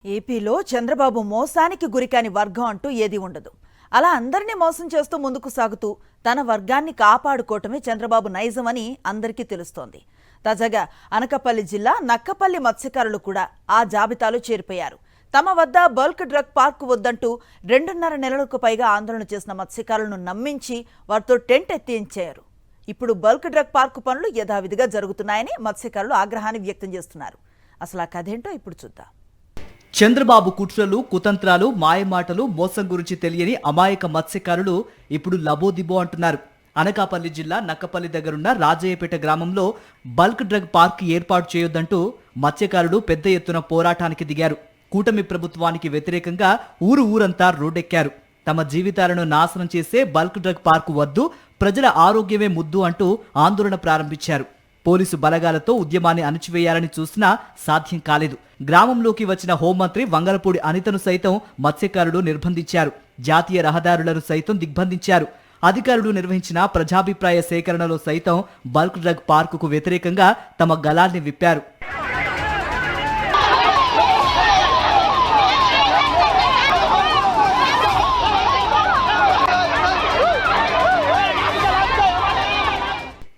ఏపీలో చంద్రబాబు మోసానికి గురికాని వర్గం అంటూ ఏది ఉండదు. అలా అందరినీ మోసం చేస్తూ ముందుకు సాగుతూ తన వర్గాన్ని కాపాడుకోవటమే చంద్రబాబు నైజమని అందరికీ తెలుస్తోంది. తాజాగా అనకాపల్లి జిల్లా నక్కపల్లి మత్స్యకారులు కూడా ఆ జాబితాలో చేరిపోయారు. తమ వద్ద బల్క్ డ్రగ్ పార్క్ వద్దంటూ 2.5 నెలలకు పైగా ఆందోళన చేసిన మత్స్యకారులను నమ్మించి వారితో టెంట్ ఎత్తించారు. ఇప్పుడు బల్క్ డ్రగ్ పార్క్ పనులు యథావిధిగా జరుగుతున్నాయని మత్స్యకారులు ఆగ్రహాన్ని వ్యక్తం చేస్తున్నారు. అసలు ఆ కథేంటో ఇప్పుడు చూద్దాం. చంద్రబాబు కుట్రలు, కుతంత్రాలు, మాయమాటలు, మోసం గురించి తెలియని అమాయక మత్స్యకారులు ఇప్పుడు లబోదిబో అంటున్నారు. అనకాపల్లి జిల్లా నక్కపల్లి దగ్గరున్న రాజయ్యపేట గ్రామంలో బల్క్ డ్రగ్ పార్క్ ఏర్పాటు చేయొద్దంటూ మత్స్యకారులు పెద్ద ఎత్తున పోరాటానికి దిగారు. కూటమి ప్రభుత్వానికి వ్యతిరేకంగా ఊరంతా రోడ్డెక్కారు. తమ జీవితాలను నాశనం చేసే బల్క్ డ్రగ్ పార్కు వద్దు, ప్రజల ఆరోగ్యమే ముద్దు అంటూ ఆందోళన ప్రారంభించారు. పోలీసు బలగాలతో ఉద్యమాన్ని అణచివేయాలని చూసినా సాధ్యం కాలేదు. గ్రామంలోకి వచ్చిన హోంమంత్రి వంగలపూడి అనితను సైతం మత్స్యకారులు నిర్బంధించారు. జాతీయ రహదారులను సైతం దిగ్బంధించారు. అధికారులు నిర్వహించిన ప్రజాభిప్రాయ సేకరణలో సైతం బల్క్ డ్రగ్ పార్కుకు వ్యతిరేకంగా తమ గళాల్ని విప్పారు.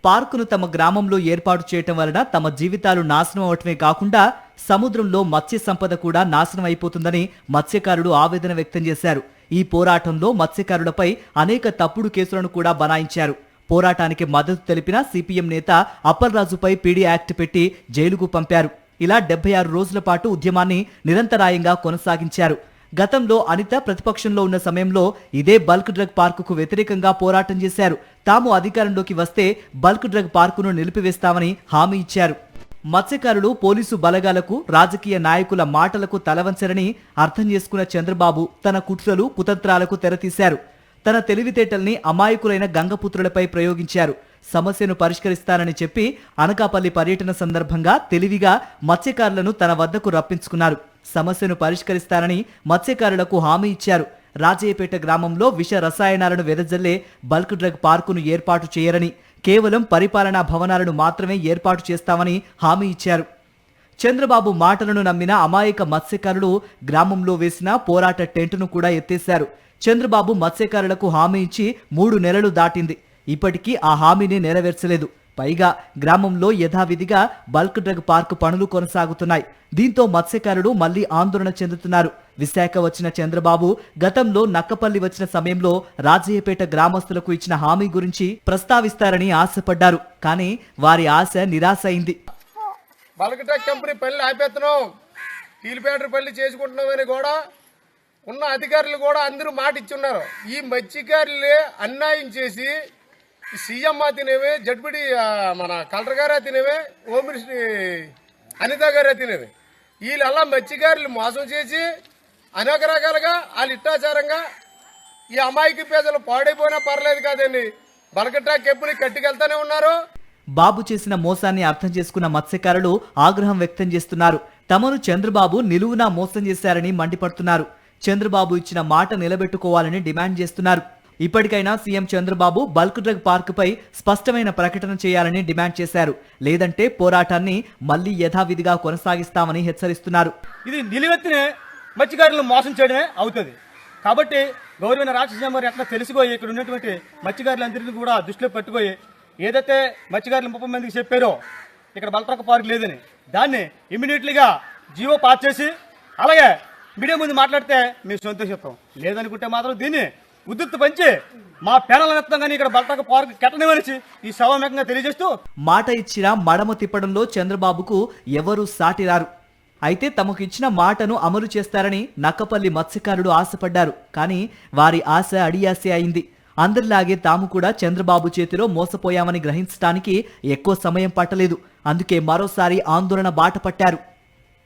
పార్కును తమ గ్రామంలో ఏర్పాటు చేయటం వలన తమ జీవితాలు నాశనం అవటమే కాకుండా సముద్రంలో మత్స్య సంపద కూడా నాశనం అయిపోతుందని మత్స్యకారులు ఆవేదన వ్యక్తం చేశారు. ఈ పోరాటంలో మత్స్యకారులపై అనేక తప్పుడు కేసులను కూడా బనాయించారు. పోరాటానికి మద్దతు తెలిపిన సిపిఎం నేత అప్పలరాజుపై పీడీ యాక్ట్ పెట్టి జైలుకు పంపారు. ఇలా 76 రోజుల పాటు ఉద్యమాన్ని నిరంతరాయంగా కొనసాగించారు. గతంలో అనిత ప్రతిపక్షంలో ఉన్న సమయంలో ఇదే బల్క్ డ్రగ్ పార్కుకు వ్యతిరేకంగా పోరాటం చేశారు. తాము అధికారంలోకి వస్తే బల్క్ డ్రగ్ పార్కును నిలిపివేస్తామని హామీ ఇచ్చారు. మత్స్యకారులు పోలీసు బలగాలకు, రాజకీయ నాయకుల మాటలకు తలవంచరని అర్థం చేసుకున్న చంద్రబాబు తన కుట్రలు, కుతంత్రాలకు తెరతీశారు. తన తెలివితేటల్ని అమాయకులైన గంగపుత్రులపై ప్రయోగించారు. సమస్యను పరిష్కరిస్తానని చెప్పి అనకాపల్లి పర్యటన సందర్భంగా తెలివిగా మత్స్యకారులను తన వద్దకు రప్పించుకున్నారు. సమస్యను పరిష్కరిస్తానని మత్స్యకారులకు హామీ ఇచ్చారు. రాజయ్యపేట గ్రామంలో విష రసాయనాలను వెదజల్లే బల్క్ డ్రగ్ పార్కును ఏర్పాటు చేయరని, కేవలం పరిపాలనా భవనాలను మాత్రమే ఏర్పాటు చేస్తామని హామీ ఇచ్చారు. చంద్రబాబు మాటలను నమ్మిన అమాయక మత్స్యకారులు గ్రామంలో వేసిన పోరాట టెంటును కూడా ఎత్తేశారు. చంద్రబాబు మత్స్యకారులకు హామీ ఇచ్చి 3 నెలలు దాటింది. ఇప్పటికీ ఆ హామీని నెరవేర్చలేదు. పైగా గ్రామంలో యథావిధిగా బల్క్ డ్రగ్ పార్కు పనులు కొనసాగుతున్నాయి. దీంతో మత్స్యకారులు మళ్లీ ఆందోళన చెందుతున్నారు. విశాఖ వచ్చిన చంద్రబాబు గతంలో నక్కపల్లి వచ్చిన సమయంలో రాజయ్యపేట గ్రామస్తులకు ఇచ్చిన హామీ గురించి ప్రస్తావిస్తారని ఆశపడ్డారు. కానీ వారి ఆశ నిరాశ అయింది. బల్క్ డ్రగ్ కంపెనీ పనులు ఆపేస్తున్నాం, స్టీల్ ఫ్యాక్టరీ పనులు చేసుకుంటున్నామని కూడా ఉన్న అధికారులు కూడా అందరూ మాట ఇచ్చున్నారు. ఈ మత్స్యకారులే అన్యాయం చేసి సీఎం తినేవే, జడ్పీడి మన కలెక్టర్ గారే తినేవే, హోమ్ మినిస్టర్ అనిత గారే తినేవే. వీళ్ళల్లా మత్స్యకారులు మోసం చేసి అనేక రకాలుగా వాళ్ళు ఇష్టాచారంగా ఈ అమాయక పేదలు పాడైపోయినా పర్లేదు కాదండి, బల్క్ డ్రగ్ కంపెనీ కట్టుకెళ్తానే ఉన్నారు. బాబు చేసిన మోసాన్ని అర్థం చేసుకున్న మత్స్యకారులు ఆగ్రహం వ్యక్తం చేస్తున్నారు. తమను చంద్రబాబు నిలువునా మోసం చేశారని మండిపడుతున్నారు. చంద్రబాబు ఇచ్చిన మాట నిలబెట్టుకోవాలని డిమాండ్ చేస్తున్నారు. ఇప్పటికైనా సీఎం చంద్రబాబు బల్క్ డ్రగ్ పార్కుపై స్పష్టమైన ప్రకటన చేయాలని డిమాండ్ చేశారు. లేదంటే పోరాటాన్ని మళ్లీ యథావిధిగా కొనసాగిస్తామని హెచ్చరిస్తున్నారు. ఇది నిలువెత్తినే మత్స్యకారులను మోసం చేయడమే అవుతుంది. కాబట్టి గౌరవమైన రాష్ట్ర గారు ఎట్లా తెలిసిపోయి ఇక్కడ ఉన్నటువంటి మత్స్యకారులందరినీ కూడా దృష్టిలో పెట్టుకోయి ఏదైతే మత్స్యకారులు 30 మందికి చెప్పారో ఇక్కడ బల్క్ డ్రగ్ పార్క్ లేదని దాన్ని ఇమీడియట్లీగా జీవో పాస్ చేసి అలాగే మీడియా ముందు మాట్లాడితే మేము సంతోషిస్తాం. లేదనుకుంటే మాత్రం దీన్ని ఉద్యుక్త పంచి మా పేనలనెత్తంగానే ఇక్కడ బల్క్ డ్రగ్ పార్క్ కెట్టనివనిచి ఈ సభాముఖంగా తెలియజేస్తూ మాట ఇచ్చిన మడమ తిప్పడంలో చంద్రబాబుకు ఎవరూ సాటిరారు. అయితే తమకు ఇచ్చిన మాటను అమలు చేస్తారని నక్కపల్లి మత్స్యకారులు ఆశపడ్డారు. కానీ వారి ఆశ అడియాసే అయింది. అందరిలాగే తాము కూడా చంద్రబాబు చేతిలో మోసపోయామని గ్రహించడానికి ఎక్కువ సమయం పట్టలేదు. అందుకే మరోసారి ఆందోళన బాట పట్టారు.